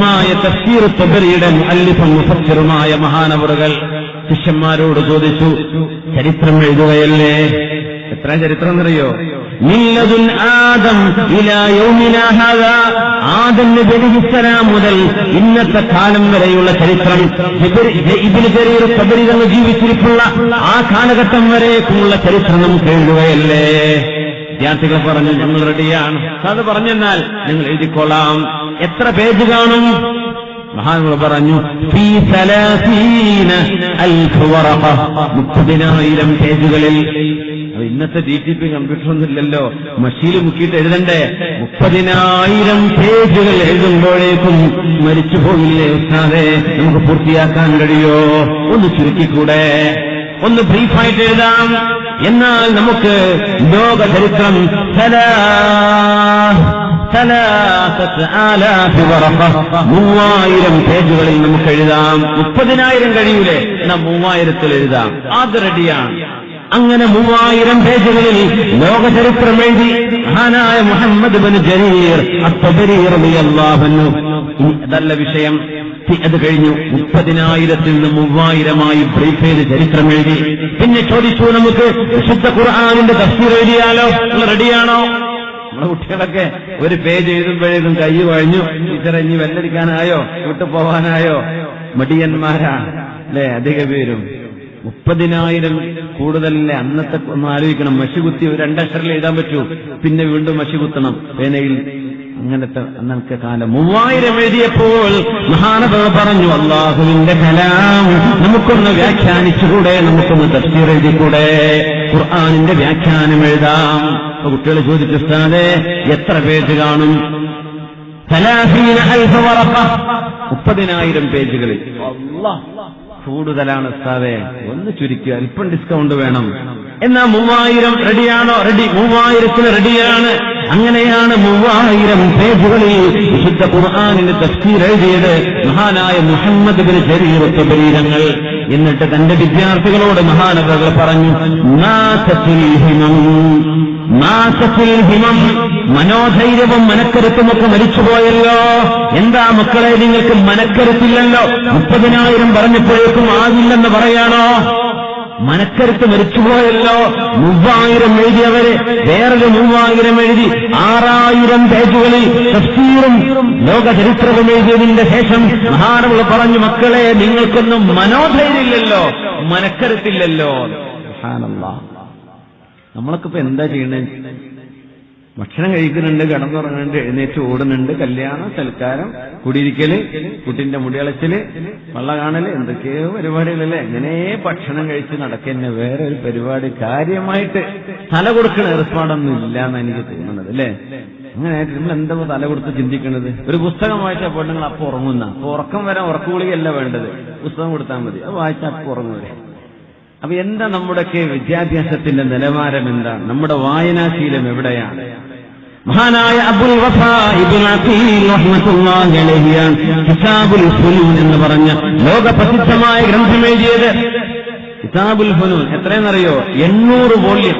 പ്രസിദ്ധമായ തഫ്സീർ തബരിയുടെ മുഅല്ലിഫും മുഫസ്സിറുമായ മഹാനവറുകൾ ശിഷ്യന്മാരോട് ചോദിച്ചു, ചരിത്രം എഴുതുകയല്ലേ? എത്ര ചരിത്രം എന്നറിയോ? മില്ലദുൻ ആദം ഇലാ യൗമിനാ ഹാദാ, ആദം നബി അലൈഹിസ്സലാം മുതൽ ഇന്നത്തെ കാലം വരെയുള്ള ചരിത്രം, ഇബ്നു ജരീർ തബരി തങ്ങൾ ജീവിച്ചിരിപ്പുള്ള ആ കാലഘട്ടം വരേക്കുമുള്ള ചരിത്രം നമുക്ക് എഴുതുകയല്ലേ? വിദ്യാർത്ഥികൾ പറഞ്ഞു, ഞങ്ങൾ റെഡിയാണ്. അത് പറഞ്ഞെന്നാൽ ഞങ്ങൾ എഴുതിക്കൊള്ളാം. എത്ര പേജ് കാണും? മഹാന്മാർ പറഞ്ഞു, 30,000 പേജുകളിൽ. ഇന്നത്തെ DTP കമ്പ്യൂട്ടറൊന്നും ഇല്ലല്ലോ, മഷീല് മുക്കിയിട്ട് എഴുതണ്ടേ? 30,000 പേജുകൾ എഴുതുമ്പോഴേക്കും മരിച്ചു പോയില്ലേ ഉസ്താദേ? നമുക്ക് പൂർത്തിയാക്കാൻ കഴിയോ? ഒന്ന് ചുരുക്കിക്കൂടെ? ഒന്ന് ബ്രീഫായിട്ട് എഴുതാം. എന്നാൽ നമുക്ക് ലോക ചരിത്രം 3000 പേജുകളിൽ നമുക്ക് എഴുതാം. 30,000 കഴിയൂലേ? എന്നാ 3000 എഴുതാം. അത് റെഡിയാണ്. അങ്ങനെ 3000 പേജുകളിൽ ലോക ചരിത്രം എഴുതി മഹാനായ മുഹമ്മദ് ബിൻ ജരീർ അത്ത്-തബരി റളിയല്ലാഹു അൻഹു. അതല്ല വിഷയം. അത് കഴിഞ്ഞു 30,000 നിന്ന് 3000 ബ്രീഫ് ചെയ്ത് ചരിത്രം എഴുതി. പിന്നെ ചോദിച്ചു, നമുക്ക് വിശുദ്ധ ഖുർആനിന്റെ തഫ്സീർ എഴുതിയാലോ? റെഡിയാണോ? നമ്മുടെ കുട്ടികളൊക്കെ ഒരു പേജ് എഴുതുമ്പോഴേക്കും കൈ വഴഞ്ഞു, ടീച്ചറെ ഇനി വെല്ലടിക്കാനായോ, വിട്ടു പോവാനായോ? മടിയന്മാരാണ് അല്ലെ അധിക പേരും. 30,000 കൂടുതലല്ലേ? അന്നത്തെ ഒന്ന് ആലോചിക്കണം. മഷി കുത്തി 2 അക്ഷരത്തിൽ എഴുതാൻ പറ്റൂ, പിന്നെ വീണ്ടും മഷി കുത്തണം പേനയിൽ. അങ്ങനത്തെ അന്നത്തെ കാലം. 3000 എഴുതിയപ്പോൾ മഹാനവർ പറഞ്ഞു, അല്ലാഹുവിന്റെ കലാം നമുക്കൊന്ന് വ്യാഖ്യാനിച്ചുകൂടെ? നമുക്കൊന്ന് തഫ്സീർ എഴുതിക്കൂടെ? ഖുർആനിന്റെ വ്യാഖ്യാനം എഴുതാം. അപ്പൊ കുട്ടികൾ ചോദിച്ചു, ഉസ്താദേ എത്ര പേജ് കാണും? 30,000 പേജുകളിൽ. അല്ലാഹ്, കൂടുതലാണ് ഉസ്താദേ, ഒന്ന് ചുരുക്കുക, അല്പം ഡിസ്കൗണ്ട് വേണം. എന്നാ 3000 റെഡിയാണോ? റെഡി. 3000 റെഡിയാണ്. അങ്ങനെയാണ് 3000 പേജുകളിൽ വിശുദ്ധ ഖുർആനിന്റെ തഫ്സീർ എഴുതിയത് മഹാനായ മുഹമ്മദ് ബിൻ ജരീർ അത്ത്-തബരി തങ്ങൾ. എന്നിട്ട് തന്റെ വിദ്യാർത്ഥികളോട് മഹാനവറുകൾ പറഞ്ഞു, മനോധൈര്യവും മനക്കരുത്തുമൊക്കെ മരിച്ചുപോയല്ലോ. എന്താ മക്കളെ നിങ്ങൾക്ക് മനക്കരുത്തില്ലല്ലോ? 30,000 പറഞ്ഞപ്പോഴേക്കും ആവില്ലെന്ന് പറയാണോ? മനക്കരുത്ത് മരിച്ചുപോയല്ലോ. 3000 എഴുതിയവരെ വേറൊരു 3000 എഴുതി 6000 പേജുകളിൽ തഫ്സീറും ലോക ചരിത്രവും എഴുതിയതിന്റെ ശേഷം മഹാനവറുകൾ പറഞ്ഞു, മക്കളെ നിങ്ങൾക്കൊന്നും മനോധൈര്യമില്ലല്ലോ, മനക്കരുത്തില്ലല്ലോ. സുബ്ഹാനല്ലാഹ്. നമ്മളൊക്കെ എന്താ ചെയ്യണേ? ഭക്ഷണം കഴിക്കുന്നുണ്ട്, കിടന്നുറങ്ങുന്നുണ്ട്, എഴുന്നേറ്റ് ഓടുന്നുണ്ട്, കല്യാണം, സൽക്കാരം, കുടിയിരിക്കല്, കുട്ടിന്റെ മുടിയളച്ചില്, വള്ള കാണല്, എന്തൊക്കെയോ പരിപാടികളല്ലേ? എങ്ങനെ ഭക്ഷണം കഴിച്ച് നടക്കുന്ന വേറെ ഒരു പരിപാടി കാര്യമായിട്ട് തല കൊടുക്കണ ഏർപ്പാടൊന്നും ഇല്ലാന്ന് എനിക്ക് തോന്നുന്നത് അല്ലേ? അങ്ങനെയായിട്ട് നിങ്ങൾ എന്താ തല കൊടുത്ത് ചിന്തിക്കുന്നത്? ഒരു പുസ്തകം വായിച്ചപ്പോൾ നിങ്ങൾ അപ്പൊ ഉറങ്ങുന്ന, അപ്പൊ ഉറക്കം വരാൻ ഉറക്കുകൂളിയല്ല വേണ്ടത്, പുസ്തകം കൊടുത്താൽ മതി, അത് വായിച്ചാൽ അപ്പൊ ഉറങ്ങൂലേ? അപ്പൊ എന്താ നമ്മുടെയൊക്കെ വിദ്യാഭ്യാസത്തിന്റെ നിലവാരം എന്താണ്? നമ്മുടെ വായനാശീലം എവിടെയാണ്? മഹാനായ അബുൽ വഫാ ഇബ്നു അഖീൽ റഹ്മത്തുള്ളാഹി അലൈഹി കിതാബുൽ ഫുനൂൻ എന്ന് പറഞ്ഞ ലോകപ്രസിദ്ധമായ ഗ്രന്ഥം എഴുതിയത്. കിതാബുൽ ഫുനൂൻ എത്രയെന്നറിയോ? 800 വോള്യം.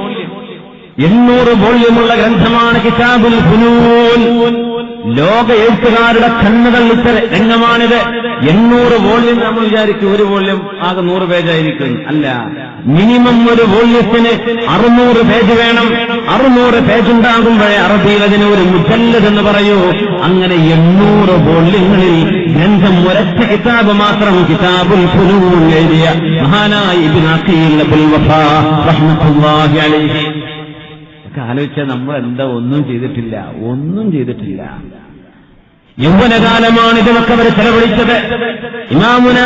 800 വോള്യമുള്ള ഗ്രന്ഥമാണ് കിതാബുൽ ഫുനൂൻ. ലോക എഴുത്തുകാരുടെ കണ്ണുതള്ളിച്ച രംഗമാണിത്. 800 വോള്യം. നമ്മൾ വിചാരിക്കും ഒരു വോള്യം ആകെ 100 പേജായിരിക്കും. അല്ല, മിനിമം ഒരു വോള്യത്തിന് 600 പേജ് വേണം. 600 പേജ് ഉണ്ടാകുമ്പോഴേ അറബിയിൽ അതിന് ഒരു മുജല്ലദ് എന്ന് പറയൂ. അങ്ങനെ 800 വോള്യങ്ങളിൽ ഗ്രന്ഥം ഒരൊറ്റ കിതാബ് മാത്രം കിതാബുൽ ഫുനൂൻ എഴുതിയ മഹാനായ ഇബ്നു അഖീൽ അബുൽ വഫാ റഹ്മത്തുള്ളാഹി അലൈഹി. ആലോചിച്ചാൽ നമ്മൾ എന്താ ഒന്നും ചെയ്തിട്ടില്ല. യൗവനകാലമാണ് ഇതിനൊക്കെ അവർ ചെലവഴിച്ചത്. ഇമാമുന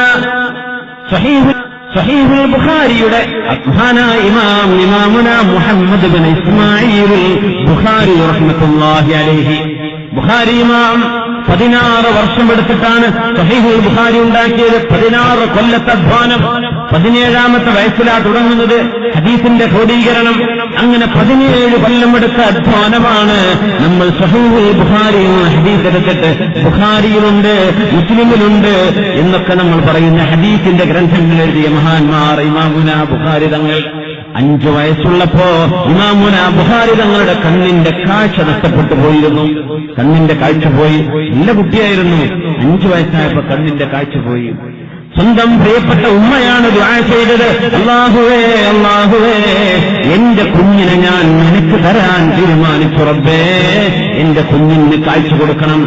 സഹീഹുൽ ബുഖാരിയുടെ മഹാനായ ഇമാമുന മുഹമ്മദ് ബിൻ ഇസ്മാഈൽ ബുഖാരി റഹ്മത്തുള്ളാഹി അലൈഹി. ബുഖാരി ഇമാം 16 വർഷം എടുത്തിട്ടാണ് സഹീഹുൽ ബുഖാരി ഉണ്ടാക്കിയത്. 16 കൊല്ലത്തെ അധ്വാനം. 17ാമത്തെ വയസ്സിലാണ് തുടങ്ങുന്നത് ഹദീസിന്റെ ക്രോഡീകരണം. അങ്ങനെ 17 കൊല്ലം എടുത്ത അധ്വാനമാണ് നമ്മൾ സഹീഹുൽ ബുഖാരിയിൽ ഹദീസ് എടുത്തിട്ട് ബുഖാരിയിലുണ്ട്, മുസ്ലിമിലുണ്ട് എന്നൊക്കെ നമ്മൾ പറയുന്ന ഹദീസിന്റെ ഗ്രന്ഥങ്ങൾ എഴുതിയ മഹാന്മാർ ഇമാമുന ബുഖാരി തങ്ങൾ. 5 വയസ്സുള്ളപ്പോ ഇമാമുന ബുഖാരി തങ്ങളുടെ കണ്ണിന്റെ കാഴ്ച നഷ്ടപ്പെട്ടു പോയിരുന്നു. കണ്ണിന്റെ കാഴ്ച പോയി. നല്ല കുട്ടിയായിരുന്നു. 5 വയസ്സായപ്പോ കണ്ണിന്റെ കാഴ്ച പോയി. സ്വന്തം പ്രിയപ്പെട്ട ഉമ്മയാണ് ദുആ ചെയ്തത്, അല്ലാഹുവേ അല്ലാഹുവേ എന്റെ കുഞ്ഞിനെ ഞാൻ നിനക്ക് തരാൻ തീരുമാനിച്ചു റബ്ബേ, എന്റെ കുഞ്ഞിന് കാഴ്ച കൊടുക്കണം,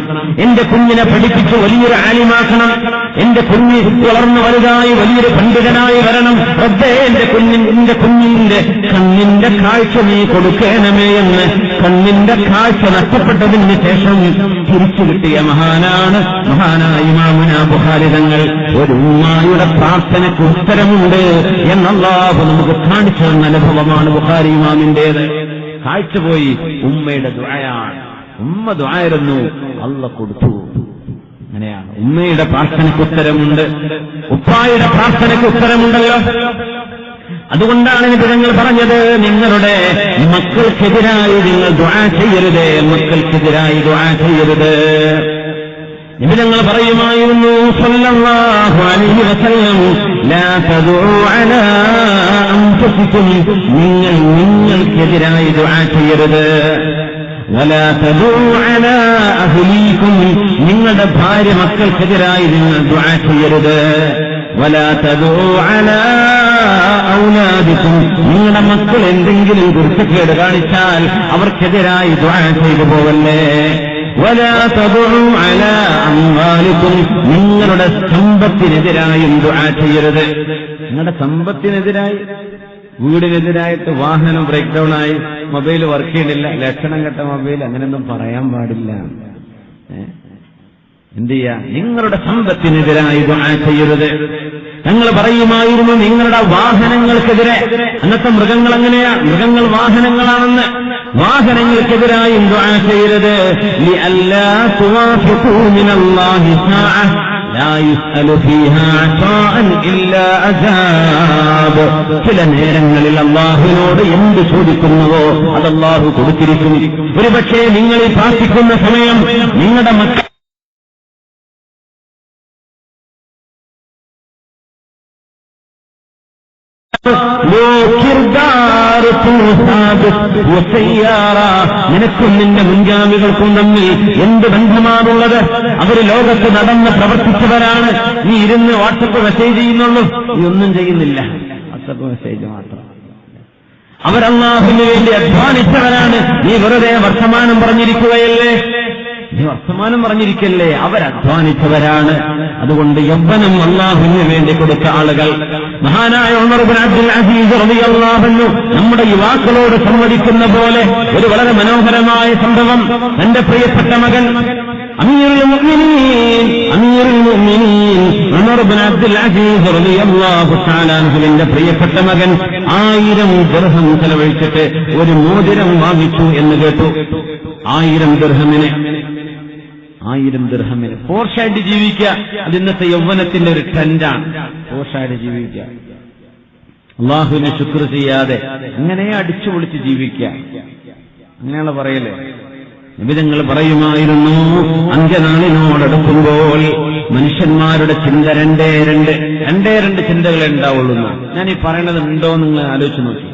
എന്റെ കുഞ്ഞിനെ പഠിപ്പിച്ച് വലിയൊരു ആലിമാക്കണം, എന്റെ കുഞ്ഞ് വളർന്നു വലുതായി വലിയൊരു പണ്ഡിതനായി വരണം റബ്ബേ, എന്റെ കുഞ്ഞിന്റെ കണ്ണിന്റെ കാഴ്ച നീ കൊടുക്കണമേ എന്ന് കണ്ണിന്റെ കാഴ്ച നഷ്ടപ്പെട്ടതിന് ശേഷം തിരിച്ചു കിട്ടിയ മഹാനായ ഇമാമുന ബുഖാരി തങ്ങൾ. ഒരു ഉമ്മയുടെ പ്രാർത്ഥനയ്ക്ക് ഉത്തരമുണ്ട് എന്നല്ലാഹു നമുക്ക് കാണിച്ചു തന്ന അനുഭവമാണ് ബുഖാരി ഇമാമിന്റേത്. കാഴ്ച പോയി, ഉമ്മയുടെ ദുആയാണ്. ഉമ്മ ദുആയിരുന്നു, അല്ലാഹു കൊടുത്തു. അങ്ങനെയാണ് ഉമ്മയുടെ പ്രാർത്ഥനയ്ക്ക് ഉത്തരമുണ്ട്, ഉപ്പായുടെ പ്രാർത്ഥനയ്ക്ക് ഉത്തരമുണ്ടല്ലോ. അതുകൊണ്ടാണ് നബിതങ്ങൾ പറഞ്ഞത്, നിങ്ങളുടെ മക്കൾക്കെതിരായി നിങ്ങൾ ദുആ ചെയ്യരുത്, മക്കൾക്കെതിരായി ദുആ ചെയ്യരുത്. നബിതങ്ങൾ പറയുമായിരുന്നു സല്ലല്ലാഹു അലൈഹി വസല്ലം, ലാ തദഉ അലാ അൻഫുസികും, നിങ്ങൾക്കെതിരായി ദുആ ചെയ്യരുത്. വലാ തദഉ അലാ അഹ്ലീകും, നിങ്ങളുടെ ഭാര്യ മക്കൾക്കെതിരായി നിങ്ങൾ ദുആ ചെയ്യരുത്. വലാ തദഉ അലാ ഔലാദികും, നിങ്ങളുടെ മക്കൾ എന്തെങ്കിലും കുരുത്തക്കേട് കാണിച്ചാൽ അവർക്കെതിരായി ദുആ ചെയ്തു പോവല്ലേ. വലാ തദഉ അലാ അംവാലികും, നിങ്ങളുടെ സമ്പത്തിനെതിരായും ദുആ ചെയ്യരുത്. നിങ്ങളുടെ സമ്പത്തിനെതിരായി, വീടിനെതിരായിട്ട് വാഹനം ബ്രേക്ക് ഡൗൺ ആയി, മൊബൈൽ വർക്ക് ചെയ്യുന്നില്ല, ലക്ഷണം കെട്ട മൊബൈൽ, അങ്ങനെയൊന്നും പറയാൻ പാടില്ല. എന്ത് ചെയ്യാ? നിങ്ങളുടെ സമ്പത്തിനെതിരായി ദുആ ചെയ്യരുത്. ഞങ്ങൾ പറയുമായിരുന്നു നിങ്ങളുടെ വാഹനങ്ങൾക്കെതിരെ, അന്നത്തെ മൃഗങ്ങൾ അങ്ങനെയാ, മൃഗങ്ങൾ വാഹനങ്ങളാണെന്ന്, വാഹനങ്ങൾക്കെതിരായും ദുആ ചെയ്യരുത്. ലിഅല്ലാ തുവാഫിഖൂ മിനല്ലാഹി സാഅ ലാ യുസ്അലു ഫീഹാ അതാഅൻ ഇല്ലാ അജാബ്. ചില നേരങ്ങളിൽ അല്ലാഹുവിനോട് എന്ത് ചോദിക്കുന്നുവോ അത് അല്ലാഹു കൊടുത്തിരിക്കും. ഒരുപക്ഷേ നിങ്ങൾ ഈ പ്രാർത്ഥിക്കുന്ന സമയം നിങ്ങളുടെ മക്കൾ നിനക്കും നിന്റെ മുൻഗാമികൾക്കും തമ്മിൽ എന്ത് ബന്ധമാണുള്ളത്? അവർ ലോകത്ത് നടന്ന് പ്രവർത്തിച്ചവരാണ്. നീ ഇരുന്ന് വാട്സപ്പ് മെസ്സേജ് ചെയ്യുന്നുള്ളൂ, നീ ഒന്നും ചെയ്യുന്നില്ല, വാട്സപ്പ് മെസ്സേജ് മാത്രം. അവർ അല്ലാഹുവിന് വേണ്ടി അധ്വാനിച്ചവരാണ്. നീ വെറുതെ വർത്തമാനം പറഞ്ഞിരിക്കുകയല്ലേ, നീ വർത്തമാനം പറഞ്ഞിരിക്കല്ലേ, അവരധ്വാനിച്ചവരാണ്. അതുകൊണ്ട് യൗവനം അല്ലാഹുവിന് വേണ്ടി കൊടുത്ത ആളുകൾ. മഹാനായ ഉമർ ഇബ്നു അബ്ദുൽ അസീസ് റളിയല്ലാഹു അൻഹു നമ്മുടെ യുവാക്കളോട് സംവദിക്കുന്ന പോലെ ഒരു വളരെ മനോഹരമായ സംഭവം. തന്റെ പ്രിയപ്പെട്ട മകൻ അമീറുൽ മുഅ്മിനീൻ ഉമർ ഇബ്നു അബ്ദുൽ അസീസ് റളിയല്ലാഹു തആല അൻഹുവിന്റെ പ്രിയപ്പെട്ട മകൻ 1000 ദിർഹം ചെലവഴിച്ചിട്ട് ഒരു മോതിരം വാങ്ങിച്ചു എന്ന് കേട്ടു. 1000 ദിർഹമിന് പോർഷായിട്ട് ജീവിക്കുക, അത് ഇന്നത്തെ യൗവനത്തിന്റെ ഒരു ട്രെൻഡാണ്. പോർഷായിട്ട് ജീവിക്കുക, അള്ളാഹുവിനെ ശുക്ർ ചെയ്യാതെ അങ്ങനെ അടിച്ചു പൊളിച്ച് ജീവിക്കുക, അങ്ങനെയുള്ള പറയല്ലേ. നിബിധങ്ങൾ പറയുമായിരുന്നു, അന്ത്യനാളിനോടടുക്കുമ്പോൾ മനുഷ്യന്മാരുടെ ചിന്ത രണ്ടേ രണ്ട് ചിന്തകളെ ഉണ്ടാവുള്ളൂ. ഞാൻ ഈ പറയണത് ഉണ്ടോ നിങ്ങൾ ആലോചിച്ച് നോക്കി.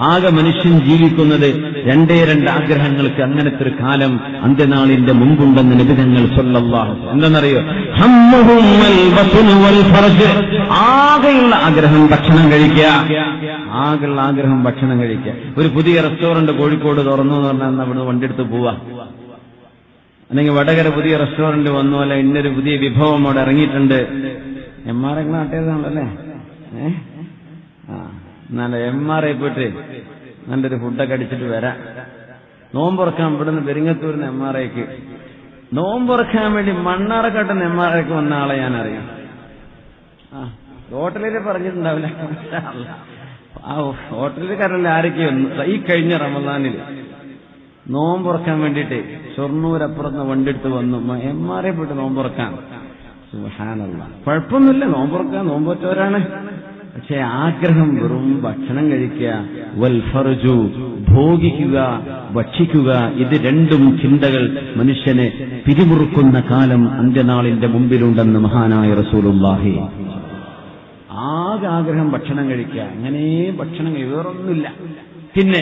ആകെ മനുഷ്യൻ ജീവിക്കുന്നത് 2 ആഗ്രഹങ്ങൾക്ക്. അങ്ങനത്തെ ഒരു കാലം അന്ത്യനാളിന്റെ മുമ്പുണ്ടെന്ന് നബിതങ്ങൾ സ്വല്ലല്ലാഹു. എന്തെന്നറിയോ? ആകെയുള്ള ആഗ്രഹം ഭക്ഷണം കഴിക്കുക, ആകെയുള്ള ആഗ്രഹം ഭക്ഷണം കഴിക്കുക. ഒരു പുതിയ റെസ്റ്റോറന്റ് കോഴിക്കോട് തുറന്നു എന്ന് പറഞ്ഞാൽ അവിടുന്ന് വണ്ടിയെടുത്ത് പോവാ, അല്ലെങ്കിൽ വടകര പുതിയ റെസ്റ്റോറന്റ് വന്നു, അല്ല ഇന്നൊരു പുതിയ വിഭവം അവിടെ ഇറങ്ങിയിട്ടുണ്ട്. MR നാട്ടേതാണല്ലേ, എന്നാലും MR പോയിട്ട് നല്ലൊരു ഫുഡൊക്കെ അടിച്ചിട്ട് വരാം. നോമ്പുറക്കാൻ ഇവിടുന്ന് പെരിങ്ങത്തൂരിന് MRക്ക് നോമ്പുറക്കാൻ വേണ്ടി മണ്ണാറക്കാട്ടുന്ന MRക്ക് വന്ന ആളെ ഞാൻ അറിയാം. ഹോട്ടലിൽ പറഞ്ഞിട്ടുണ്ടാവില്ല, ആ ഹോട്ടലുകാരല്ല ആരൊക്കെ വന്നു ഈ കഴിഞ്ഞ റമദാനിൽ നോമ്പുറക്കാൻ വേണ്ടിയിട്ട് ഷൊർണൂരപ്പുറത്ത് വണ്ടി എടുത്ത് വന്നു MR പോയിട്ട് നോമ്പുറക്കാൻ. സുബ്ഹാനല്ലാഹ്, കുഴപ്പമൊന്നുമില്ല, നോമ്പുറക്കാൻ, നോമ്പുവച്ചവരാണ്. പക്ഷെ ആഗ്രഹം വെറും ഭക്ഷണം കഴിക്കുക, വൽ ഫർജു ഭോഗിക്കുക, ഭക്ഷിക്കുക, ഇത് രണ്ടും ചിന്തകൾ മനുഷ്യനെ പിരിമുറുക്കുന്ന കാലം അന്ത്യനാളിന്റെ മുമ്പിലുണ്ടെന്ന് മഹാനായ റസൂലുള്ളാഹി. ആകെ ആഗ്രഹം ഭക്ഷണം കഴിക്കുക, അങ്ങനെ ഭക്ഷണം വേറൊന്നുമില്ല. പിന്നെ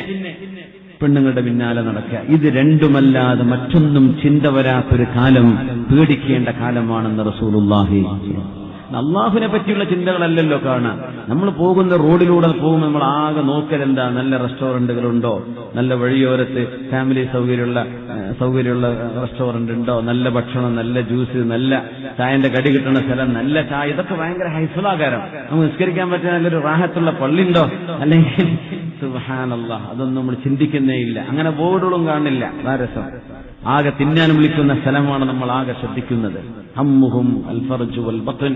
പെണ്ണുങ്ങളുടെ പിന്നാലെ നടക്കുക. ഇത് രണ്ടുമല്ലാതെ മറ്റൊന്നും ചിന്ത വരാത്തൊരു കാലം, പേടിക്കേണ്ട കാലമാണെന്ന് റസൂലുള്ളാഹി. അള്ളാഹുവിനെ പറ്റിയുള്ള ചിന്തകളല്ലല്ലോ കാണാൻ. നമ്മൾ പോകുന്ന റോഡിലൂടെ പോകുമ്പോൾ നമ്മൾ ആകെ നോക്കലെന്താ, നല്ല റെസ്റ്റോറന്റുകളുണ്ടോ, നല്ല വഴിയോരത്ത് ഫാമിലി സൗകര്യമുള്ള റെസ്റ്റോറന്റ് ഉണ്ടോ, നല്ല ഭക്ഷണം, നല്ല ജ്യൂസ്, നല്ല ചായന്റെ കടി കിട്ടുന്ന സ്ഥലം, നല്ല ചായ, ഇതൊക്കെ ഭയങ്കര ഹൈഫലാകാരം. നമുക്ക് നിസ്കരിക്കാൻ പറ്റുന്ന നല്ലൊരു റാഹത്തുള്ള പള്ളിയുണ്ടോ, അല്ലെങ്കിൽ സുബ്ഹാനല്ലാഹ് അതൊന്നും നമ്മൾ ചിന്തിക്കുന്നേ ഇല്ല. അങ്ങനെ ബോർഡുകളും കാണില്ല. രസം ആകെ തിന്നാൻ വിളിക്കുന്ന സ്ഥലമാണ് നമ്മൾ ആകെ ശ്രദ്ധിക്കുന്നത്. ഹമ്മുഹും അൽ ഫർജു വൽ ബത്ൻ,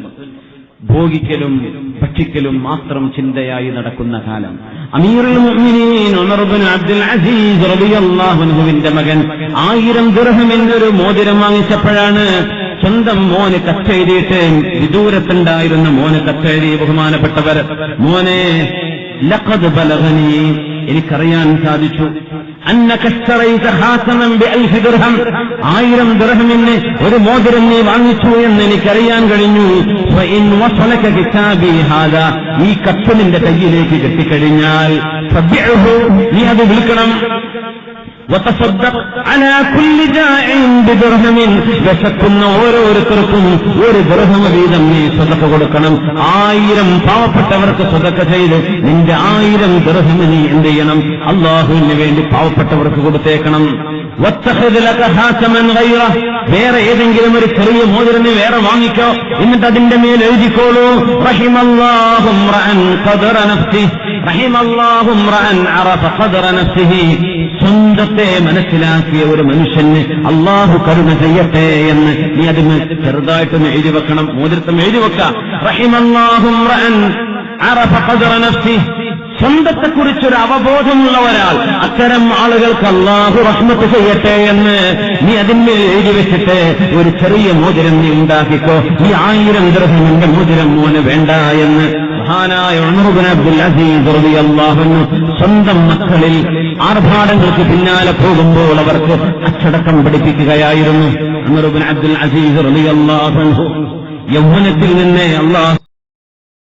ഭോഗിക്കലും ഭക്ഷിക്കലും മാത്രം ചിന്തയായി നടക്കുന്ന കാലം. അമീറുൽ മുഅ്മിനീൻ ഉമർ ഇബ്നു അബ്ദുൽ അസീസ് റളിയല്ലാഹു അൻഹുവിന്റെ മകൻ 1000 ദിർഹമിനൊരു മോതിരം വാങ്ങിച്ചപ്പോഴാണ് സ്വന്തം മോന് കത്തെഴുതിയിട്ട്, വിദൂരത്തുണ്ടായിരുന്ന മോന് കത്തെഴുതി, ബഹുമാനപ്പെട്ടവർ, മോനെ ലഖദ് ബലഗനി, എനിക്കറിയാൻ സാധിച്ചു, അന്നകസ്തറൈത ഖാതമൻ ബി1000 ദിർഹം, 1000 ദിർഹമിന് ഒരു മോതിരം നീ വാങ്ങിച്ചു എന്ന് എനിക്കറിയാൻ കഴിഞ്ഞു. ഫഇൻ വസലക കിതാബി ഹാദാ, ഈ കത്ത് നിന്റെ കയ്യിലേക്ക് കിട്ടിക്കഴിഞ്ഞാൽ ഫബിഉഹു, നീ അത് വിൽക്കണം. വതസദ്ദഖ് അലാ കുല്ലി ജാഇൻ ബിദിർഹമിൻ, വിശക്കുന്ന ഓരോരുത്തർക്കും 1 ദിർഹം വീതം നീ സദഖ കൊടുക്കണം. 1000 പാവപ്പെട്ടവർക്ക് സദഖ ചെയ്ത് നിന്റെ 1000 ദിർഹം നീ എന്ത് ചെയ്യണം, അല്ലാഹുവിന് വേണ്ടി പാവപ്പെട്ടവർക്ക് കൊടുത്തേക്കണം. വത്തഖദ് ലക ഹാസമൻ ഗൈറ, വേറെ ഏതെങ്കിലും ഒരു ചെറിയ മോതിരം വേറെ വാങ്ങിക്കോ, എന്നിട്ട് അതിന്റെ മേൽ എഴുതിക്കോളൂ, റഹിമല്ലാഹു റഅൻ ഖദറ നഫ്സിഹി, റഹിമല്ലാഹു റഅൻ അറഫ ഖദറ നഫ്സിഹി, സ്വന്തത്തെ മനസ്സിലാക്കിയ ഒരു മനുഷ്യന് അള്ളാഹു കരുണ ചെയ്യട്ടെ എന്ന് നീ അതിന് ചെറുതായിട്ടൊന്ന് എഴുതി വെക്കണം. മോതിരത്തം എഴുതി വെക്കാം, റഹിമല്ലാഹു റഅൻ അറഫ ഖദറ നഫ്സിഹി, സ്വന്തത്തെക്കുറിച്ചൊരു അവബോധമുള്ള ഒരാൾ, അത്തരം ആളുകൾക്ക് അള്ളാഹു റഹ്മത്ത് ചെയ്യട്ടെ എന്ന് നീ അതിന്മേൽ എഴുതി വെച്ചിട്ട് ഒരു ചെറിയ മോതിരം നീ ഉണ്ടാക്കിക്കോ. ഈ 1000 ദിർഹമിന്റെ മോതിരം മോന് വേണ്ട എന്ന് മഹാനായ ഉമർ ഇബ്നു അബ്ദുൽ അസീസ് റളിയല്ലാഹു അൻഹു സ്വന്തം മക്കളിൽ ആർഭാടങ്ങൾക്ക് പിന്നാലെ പോകുമ്പോൾ അവർക്ക് അച്ചടക്കം പഠിപ്പിക്കുകയായിരുന്നു. ഉമർ ഇബ്നു അബ്ദുൽ അസീസ് റളിയല്ലാഹു അൻഹു യൗവനത്തിൽ നിന്നേ അള്ളാഹു